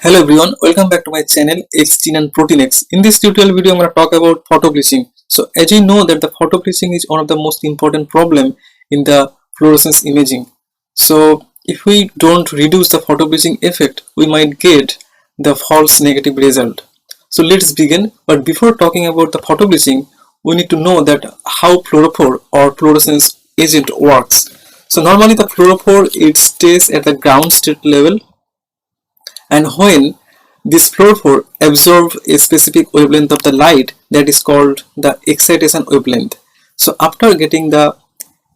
Hello everyone, welcome back to my channel Xgene and proteinX. In this tutorial video, I'm going to talk about photobleaching. So as you know that the photobleaching is one of the most important problem in the fluorescence imaging. So if we don't reduce the photobleaching effect, we might get the false negative result. So let's begin. But before talking about the photobleaching, we need to know that how fluorophore or fluorescence agent works. So normally the fluorophore, it stays at the ground state level, and when this fluorophore absorb a specific wavelength of the light, that is called the excitation wavelength. So after getting the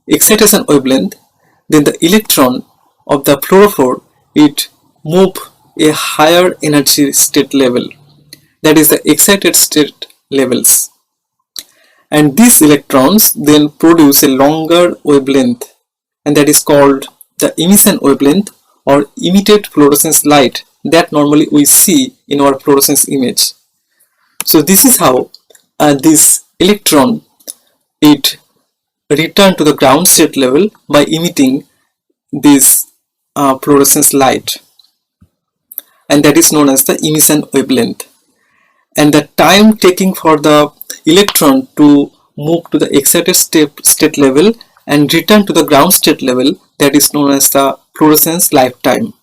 excitation wavelength, then the electron of the fluorophore, it move a higher energy state level, that is the excited state levels, and these electrons then produce a longer wavelength, and that is called the emission wavelength or emitted fluorescence light that normally we see in our fluorescence image. So this is how this electron, it return to the ground state level by emitting this fluorescence light, and that is known as the emission wavelength. And the time taking for the electron to move to the excited state level and return to the ground state level, that is known as the fluorescence lifetime.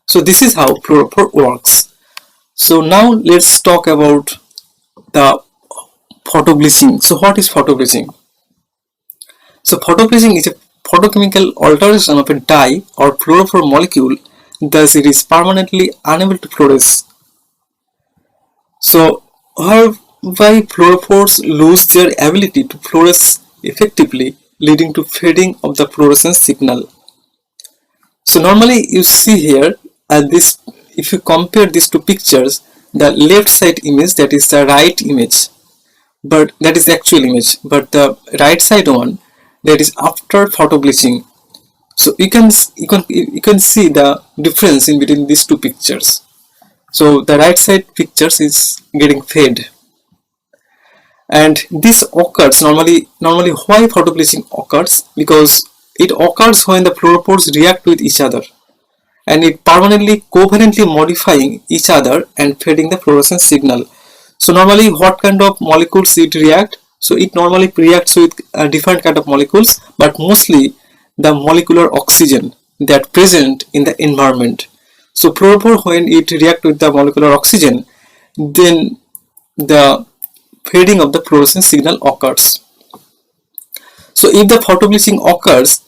So this is how fluorophore works. So now let's talk about the photobleaching. So what is photobleaching? So photobleaching is a photochemical alteration of a dye or fluorophore molecule, thus it is permanently unable to fluoresce. So why fluorophores lose their ability to fluoresce effectively, leading to fading of the fluorescence signal. So normally you see here this, if you compare these two pictures, the left side image, that is the right image, but that is the actual image, but the right side one, that is after photobleaching. So you can see the difference in between these two pictures. So the right side pictures is getting fade, and this occurs normally why photobleaching occurs? Because it occurs when the fluorophores react with each other, and it permanently covalently modifying each other and fading the fluorescence signal. So normally what kind of molecules it react? So it normally reacts with different kind of molecules, but mostly the molecular oxygen that present in the environment. So fluorophore, when it react with the molecular oxygen, then the fading of the fluorescence signal occurs. So if the photobleaching occurs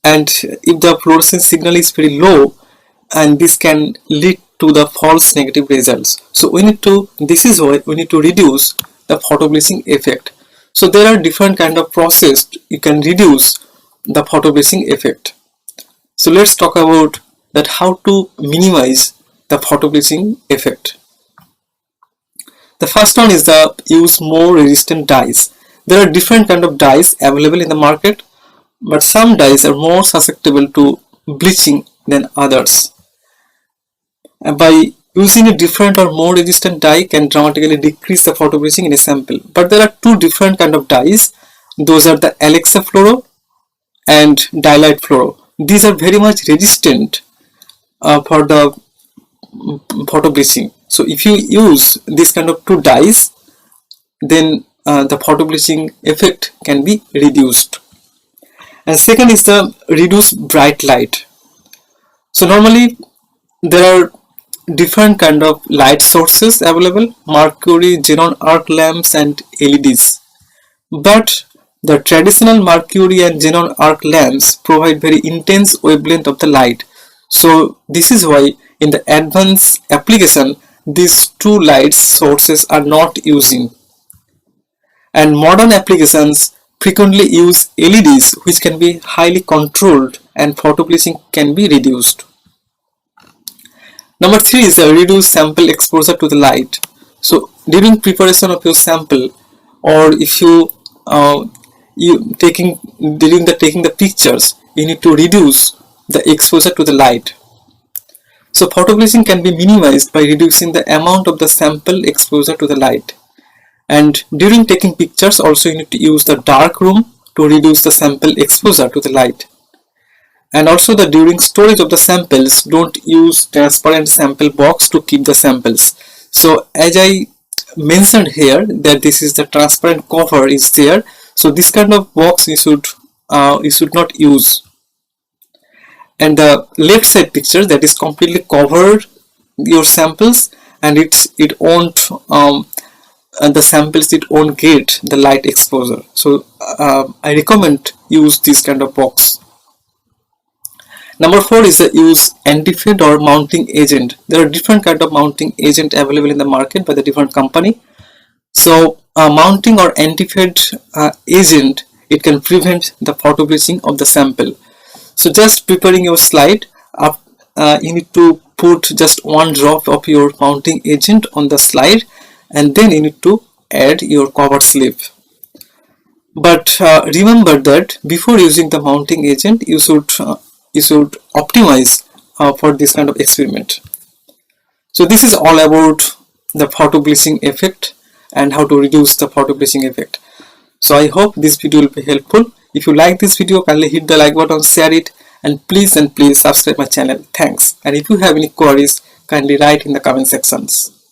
and if the fluorescence signal is very low, and this can lead to the false negative results. So this is why we need to reduce the photobleaching effect. So there are different kind of process you can reduce the photobleaching effect. So let's talk about that how to minimize the photobleaching effect. The first one is the use more resistant dyes. There are different kind of dyes available in the market, but some dyes are more susceptible to bleaching than others. And by using a different or more resistant dye can dramatically decrease the photobleaching in a sample. But there are two different kind of dyes. Those are the Alexa fluoro and Daylight fluoro. These are very much resistant for the photobleaching. So if you use this kind of two dyes, then the photobleaching effect can be reduced. And second is the reduce bright light. So normally there are different kind of light sources available: mercury, xenon arc lamps, and LEDs. But the traditional mercury and xenon arc lamps provide very intense wavelength of the light. So this is why in the advanced application these two light sources are not using. And modern applications frequently use LEDs, which can be highly controlled, and photobleaching can be reduced. Number 3 is the reduce sample exposure to the light. So during preparation of your sample, or if taking the pictures, you need to reduce the exposure to the light. So photobleaching can be minimized by reducing the amount of the sample exposure to the light. And during taking pictures also you need to use the dark room to reduce the sample exposure to the light. And also the during storage of the samples, don't use transparent sample box to keep the samples. So as I mentioned here that this is the transparent cover is there, so this kind of box you should not use. And the left side picture, that is completely covered your samples, and it won't and the samples it won't get the light exposure. So I recommend use this kind of box. Number 4 is the use anti-fade or mounting agent. There are different kind of mounting agent available in the market by the different company. So mounting or anti-fade agent, it can prevent the photo bleaching of the sample. So just preparing your slide up, you need to put just one drop of your mounting agent on the slide, and then you need to add your cover slip. But remember that before using the mounting agent, you should optimize for this kind of experiment. So this is all about the photo bleaching effect and how to reduce the photo bleaching effect. So I hope this video will be helpful. If you like this video, kindly hit the like button, share it, and please subscribe my channel. Thanks. And if you have any queries, kindly write in the comment sections.